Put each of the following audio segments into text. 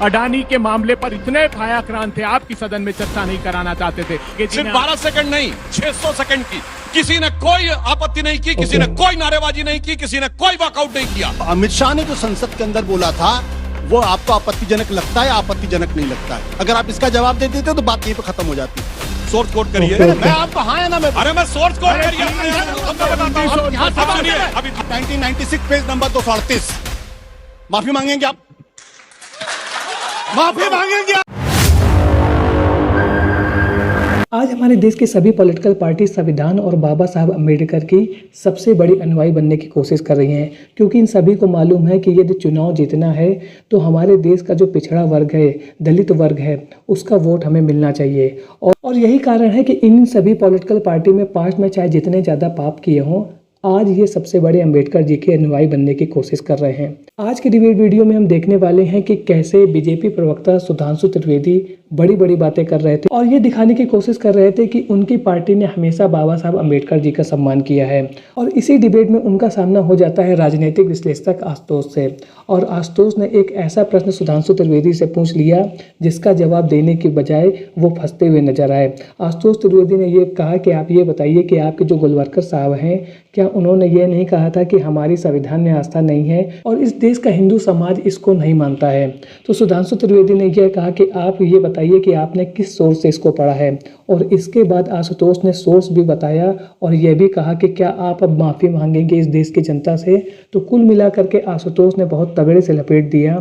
अडानी के मामले पर इतने फायाक्रांत थे, आपकी सदन में चर्चा नहीं कराना चाहते थे कि सिर्फ 12 सेकंड नहीं 600 सेकंड की किसी ने कोई आपत्ति नहीं की, किसी ने कोई नारेबाजी नहीं की, किसी ने कोई वॉकआउट नहीं किया। अमित शाह ने जो संसद के अंदर बोला था वो आपको आपत्तिजनक लगता है, आपत्तिजनक नहीं लगता है? अगर आप इसका जवाब दे देते तो बात यहीं पे खत्म हो जाती। सोर्स कोड करिए। मैं आपको हाँ है ना मैं अरे मैं सोर्स कोड करिए। अभी 1996 पेज नंबर 238 माफी मांगेंगे आप? माफी मांगेंगे आप? आज हमारे देश की सभी पॉलिटिकल पार्टी संविधान और बाबा साहब अम्बेडकर की सबसे बड़ी अनुयायी बनने की कोशिश कर रही हैं, क्योंकि इन सभी को मालूम है कि यदि चुनाव जीतना है तो हमारे देश का जो पिछड़ा वर्ग है, दलित वर्ग है, उसका वोट हमें मिलना चाहिए। और यही कारण है कि इन सभी पॉलिटिकल पार्टी में पास्ट में चाहे जितने ज़्यादा पाप किए हों, आज ये सबसे बड़े अंबेडकर जी के अनुयायी बनने की कोशिश कर रहे हैं। आज के डिबेट वीडियो में हम देखने वाले हैं कि कैसे बीजेपी प्रवक्ता सुधांशु त्रिवेदी बड़ी बड़ी बातें कर रहे थे और ये दिखाने की कोशिश कर रहे थे कि उनकी पार्टी ने हमेशा बाबा साहब अम्बेडकर जी का सम्मान किया है। और इसी डिबेट में उनका सामना हो जाता है राजनीतिक विश्लेषक आशुतोष से, और आशुतोष ने एक ऐसा प्रश्न सुधांशु त्रिवेदी से पूछ लिया जिसका जवाब देने की बजाय वो फंसते हुए नजर आए। आशुतोष त्रिवेदी ने ये कहा कि आप ये बताइए कि आपके जो गोलवलकर साहब हैं, क्या उन्होंने ये नहीं कहा था कि हमारी संविधान में आस्था नहीं है और इस देश का हिंदू समाज इसको नहीं मानता है? तो सुधांशु त्रिवेदी ने यह कहा कि आप ये बताइए कि आपने किस सोर्स से इसको पढ़ा है। और इसके बाद आशुतोष ने सोर्स भी बताया और यह भी कहा कि क्या आप अब माफ़ी मांगेंगे इस देश की जनता से? तो कुल मिलाकर के आशुतोष ने बहुत तगड़े से लपेट दिया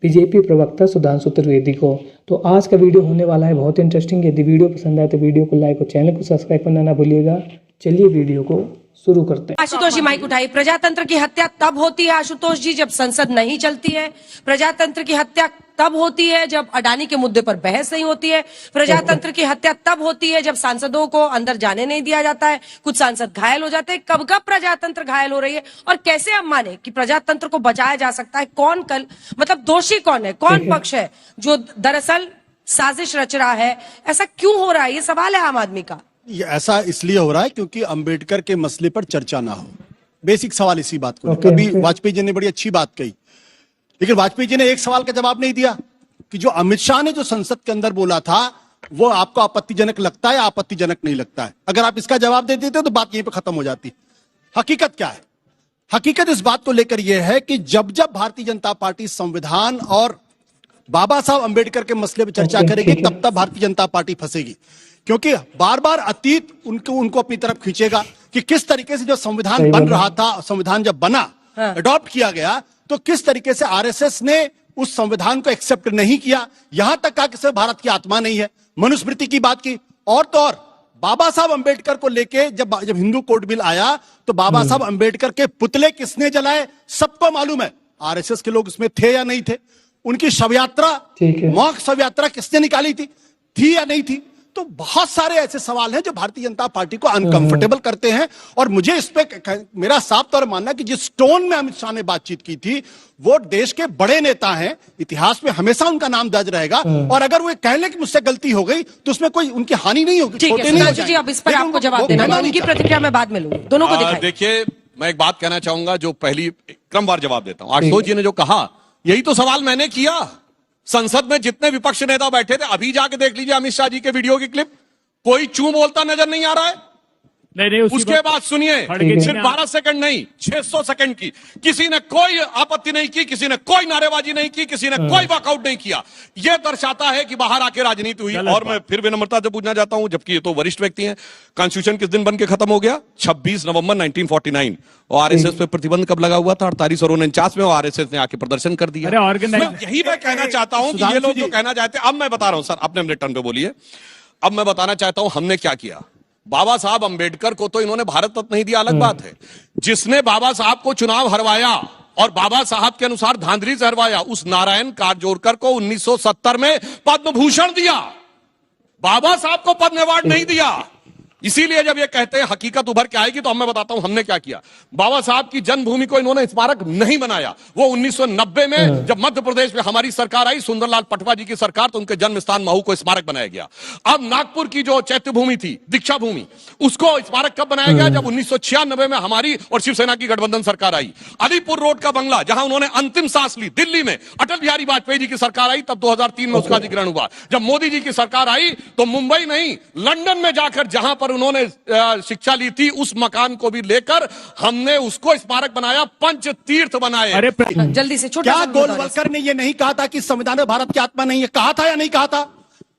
बीजेपी प्रवक्ता सुधांशु त्रिवेदी को। तो आज का वीडियो होने वाला है बहुत इंटरेस्टिंग। यदि वीडियो पसंद आए तो वीडियो को लाइक और चैनल को सब्सक्राइब करना ना भूलिएगा। चलिए वीडियो को शुरू करते हैं। आशुतोष जी माइक उठाई। प्रजातंत्र की हत्या तब होती है आशुतोष जी जब संसद नहीं चलती है। प्रजातंत्र की हत्या तब होती है जब अडानी के मुद्दे पर बहस नहीं होती है। प्रजातंत्र की हत्या तब होती है जब सांसदों को अंदर जाने नहीं दिया जाता है, कुछ सांसद घायल हो जाते हैं। कब कब प्रजातंत्र घायल हो रही है और कैसे हम माने कि प्रजातंत्र को बचाया जा सकता है? कौन कल मतलब दोषी कौन है, कौन पक्ष है जो दरअसल साजिश रच रहा है? ऐसा क्यों हो रहा है? ये सवाल है आम आदमी का। ये ऐसा इसलिए हो रहा है क्योंकि अंबेडकर के मसले पर चर्चा ना हो। बेसिक सवाल इसी बात को। अभी वाजपेयी जी ने बड़ी अच्छी बात कही, लेकिन वाजपेयी जी ने एक सवाल का जवाब नहीं दिया कि जो अमित शाह ने जो संसद के अंदर बोला था वो आपको आपत्तिजनक लगता है, आपत्तिजनक नहीं लगता है? अगर आप इसका जवाब दे देते तो बात यहीं पे खत्म हो जाती। हकीकत क्या है? हकीकत इस बात को लेकर यह है कि जब जब भारतीय जनता पार्टी संविधान और बाबा साहब अंबेडकर के मसले पर चर्चा करेगी तब तब भारतीय जनता पार्टी फंसेगी, क्योंकि बार बार अतीत उनको अपनी तरफ खींचेगा कि किस तरीके से जो संविधान बन रहा था, संविधान जब बना, अडॉप्ट किया गया, तो किस तरीके से आरएसएस ने उस संविधान को एक्सेप्ट नहीं किया। यहां तक कहा कि सिर्फ भारत की आत्मा नहीं है, मनुस्मृति की बात की। और तो और बाबा साहब अंबेडकर को लेके जब हिंदू कोड बिल आया तो बाबा साहब अंबेडकर के पुतले किसने जलाए सबको मालूम है। आरएसएस के लोग उसमें थे या नहीं थे? उनकी शव यात्रा, मॉक शव यात्रा किसने निकाली थी या नहीं थी? तो बहुत सारे ऐसे सवाल हैं जो भारतीय जनता पार्टी को अनकंफर्टेबल करते हैं। और मुझे इस पे मेरा साफ तौर मानना कि जिस टोन में अमित शाह ने बातचीत की थी वो देश के बड़े नेता हैं, इतिहास में हमेशा उनका नाम दर्ज रहेगा। और अगर वो कह लें कि मुझसे गलती हो गई तो उसमें कोई उनकी हानि नहीं होगी। ठीक है सुधांशु जी, अब इस पर आपको जवाब देना, मैं उनकी प्रतिक्रिया में बाद में लूंगी। दोनों को दिखाएं। देखिए, मैं एक बात कहना चाहूंगा जो पहली क्रमवार जवाब देता हूं। आशुतोष जी ने जो कहा यही तो सवाल मैंने किया। संसद में जितने विपक्ष नेता बैठे थे, अभी जाके देख लीजिए अमित शाह जी के वीडियो की क्लिप, कोई चूं बोलता नजर नहीं आ रहा है। नहीं, उसके बाद सुनिए, सिर्फ 12 सेकंड नहीं 600 सेकंड की किसी ने कोई आपत्ति नहीं की, किसी ने कोई नारेबाजी नहीं की, किसी ने कोई वॉकआउट नहीं किया। यह दर्शाता है कि बाहर आके राजनीति हुई। और मैं फिर विनम्रता से पूछना चाहता हूं, जबकि ये तो वरिष्ठ व्यक्ति हैं, कॉन्स्टिट्यूशन किस दिन बन के खत्म हो गया? 26 नवंबर 1949। और आरएसएस पे प्रतिबंध कब लगा हुआ था? 48 और 49 में। और आरएसएस ने आके प्रदर्शन कर दिया। यही मैं कहना चाहता हूं कि ये लोग जो कहना चाहते हैं, अब मैं बता रहा हूं सर, अपने अपने टर्न पे बोलिए। अब मैं बताना चाहता हूं हमने क्या किया। बाबा साहब अंबेडकर को तो इन्होंने भारत रत्न नहीं दिया, अलग बात है। जिसने बाबा साहब को चुनाव हरवाया और बाबा साहब के अनुसार धांधली से हरवाया, उस नारायण कारजोरकर को 1970 में पद्म भूषण दिया। बाबा साहब को पद्म अवार्ड नहीं दिया। इसीलिए जब ये कहते हैं हकीकत उभर के आएगी, तो अब मैं बताता हूं हमने क्या किया। बाबा साहब की जन्मभूमि को इन्होंने स्मारक नहीं बनाया। वो 1990 में जब मध्य प्रदेश में हमारी सरकार आई, सुंदरलाल पटवा जी की सरकार, तो उनके जन्म स्थान महू को स्मारक बनाया गया। अब नागपुर की जो चैत्य भूमि थी, दीक्षा भूमि, उसको स्मारक कब बनाया गया? जब 1996 में हमारी और शिवसेना की गठबंधन सरकार आई। अलीपुर रोड का बंगला, जहां उन्होंने अंतिम सांस ली, दिल्ली में अटल बिहारी वाजपेयी जी की सरकार आई, तब 2003 में उसका अधिग्रहण हुआ। जब मोदी जी की सरकार आई तो मुंबई नहीं, लंदन में जाकर जहां पर उन्होंने शिक्षा ली थी, उस मकान को भी लेकर हमने उसको स्मारक बनाया, पंच तीर्थ बनाए। अरे जल्दी से छोटा क्या सा गोलवलकर ने ये नहीं कहा था कि संविधान में भारत की आत्मा नहीं है? कहा था या नहीं कहा था?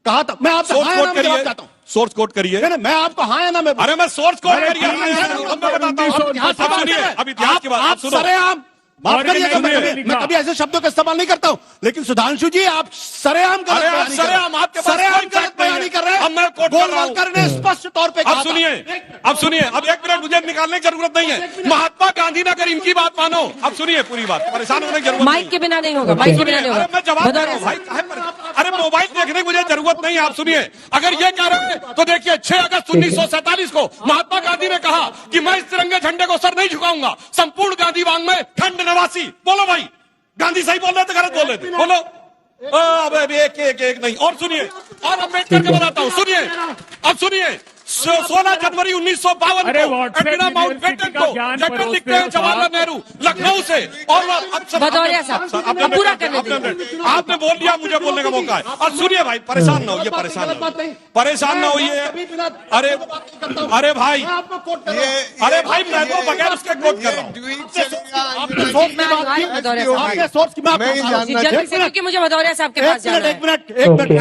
कहा था। मैं आपसे हाँ या ना में जवाब चाहता हूं। सोर्स कोट करिए। मैं आपको हाँ या ना में, अरे मैं सोर्स कोट करिए, अब मैं बताता हूं। सुनिए, अब इतिहास की बात आप सुनो। सरेआम माफ करिएगा, मैं कभी ऐसे शब्दों का इस्तेमाल नहीं करता हूं, लेकिन सुधांशु जी आप सरेआम सरेआम आपके पास गलत बयानी कर रहे हैं। अब मैं कोट कर रहा हूं। गोलवलकर ने स्पष्ट तौर पे कहा। अब सुनिए, अब 1 मिनट मुझे निकालने की जरूरत नहीं है। महात्मा गांधी ने अगर इनकी बात मानो, अब सुनिए पूरी बात, परेशान होने की जरूरत माइक के बिना नहीं होगा, माइक के बिना नहीं होगा। मैं जवाब दे रहा हूं भाई। अरे मोबाइल देखने की मुझे जरूरत नहीं है, आप सुनिए। अगर ये कह रहे हैं तो देखिए, 6 अगस्त 1947 को महात्मा गांधी ने कहा कि मैं इस तिरंगे झंडे को सर नहीं झुकाऊंगा। संपूर्ण गांधी वांग में खंड नवासी। बोलो भाई, गांधी सही बोल रहे थे, गलत बोल रहे थे? बोलो। अब एक नहीं। और सुनिए, और अम्बेडकर के बताता हूं, सुनिए। अब सुनिए, 16 जनवरी 1952 को एंटीना माउंटबेटन को लेटर लिखते हैं जवाहरलाल नेहरू लखनऊ से। और भदौरिया साहब पूरा करने दीजिए। आपने बोल दिया, मुझे बोलने का मौका है। और सुनिए भाई, परेशान ना होइए, परेशान ना होइए। अरे भाई, मैं तो बगैर उसके कोट कर रहा हूँ। जल्दी से, क्योंकि मुझे भदौरिया साहब के पास जाना है। एक minute.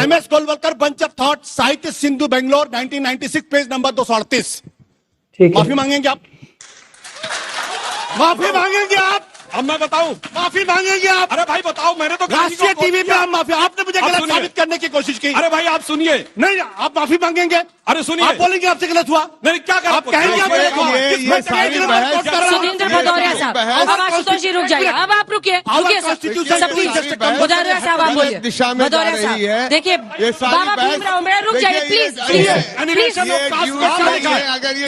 MS Golwalkar, bunch of thought, साहित्य सिंधु, बेंगलोर, 1996, पेज नंबर 238। माफी मांगेंगे आप? माफी मांगेंगे आप? अब मैं बताऊं, माफी मांगेंगे आप? अरे भाई बताओ, मैंने तो राष्ट्रीय टीवी पे आप माफी, आपने मुझे गलत साबित करने की कोशिश की। अरे भाई आप सुनिए। नहीं, आप माफी मांगेंगे? अरे सुनिए, आप बोलेंगे आपसे गलत हुआ? नहीं, क्या कर आप कहेंगे सुधींद्र भदौरिया साहब, अब आशुतोष जी रुक जाइए। अब आप रुकिए सब प्लीज। भदौरिया साहब आप बोलिए। भदौरिया साहब देखिए, बाबा भीमराव अम्बेडकर, रुक जाइए प्लीज प्लीज।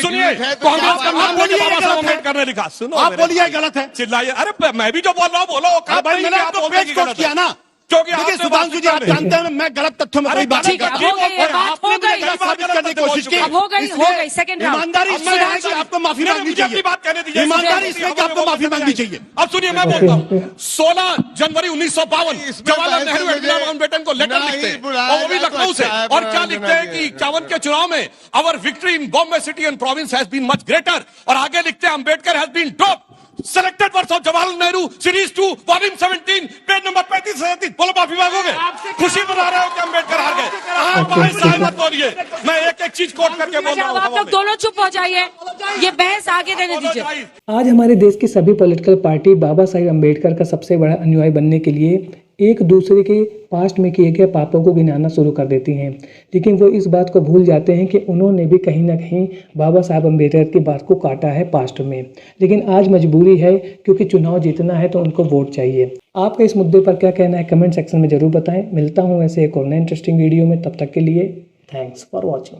सुनिए, कांग्रेस का नाम बोलिए, बाबा साहब अम्बेडकर ने लिखा। सुनो, आप बोलिए गलत है। चिल्लाइए। अरे मैं भी जो बोल रहा हूँ बोलो। भाई मैंने आपको पेज कोट किया ना, देखिए सुधांशु जी, आप जानते हैं मैं गलत तथ्यों में कोई बात नहीं करता। साबित करने की कोशिश की। हो गई सेकंड राउंड। ईमानदारी इसमें है कि आपको माफी मांगनी चाहिए। बात कहने दीजिए। ईमानदारी इसमें कि आपको माफी मांगनी चाहिए। अब सुनिए, मैं बोलता हूँ, 16 जनवरी 1952 जवाहरलाल नेहरू एंटीना माउंटबेटन को लेटर लिखते हैं, और वो भी लखनऊ से। और क्या लिखते हैं कि 51 के चुनाव में our victory in Bombay city and province has been much greater. और आगे लिखते हैं, Ambedkar has been dropped. Selected works of Jawaharlal Nehru series 2 volume 17 page number 35-37। बोलो, माफी मांगोगे? खुशी मना रहे हो कि अम्बेडकर हार गए? मत बोलिए, मैं एक चीज कोट करके बोल रहा हूं। आप लोग दोनों चुप हो जाइए, ये बहस आगे देने दीजिए। आज हमारे देश की सभी पॉलिटिकल पार्टी बाबा साहेब अम्बेडकर का सबसे बड़ा अनुयायी बनने के लिए एक दूसरे के पास्ट में किए गए पापों को गिनाना शुरू कर देती हैं, लेकिन वो इस बात को भूल जाते हैं कि उन्होंने भी कहीं ना कहीं बाबा साहब अम्बेडकर की बात को काटा है पास्ट में। लेकिन आज मजबूरी है, क्योंकि चुनाव जीतना है तो उनको वोट चाहिए। आपका इस मुद्दे पर क्या कहना है कमेंट सेक्शन में जरूर बताएं। मिलता हूँ ऐसे एक और नए इंटरेस्टिंग वीडियो में, तब तक के लिए थैंक्स फॉर वॉचिंग।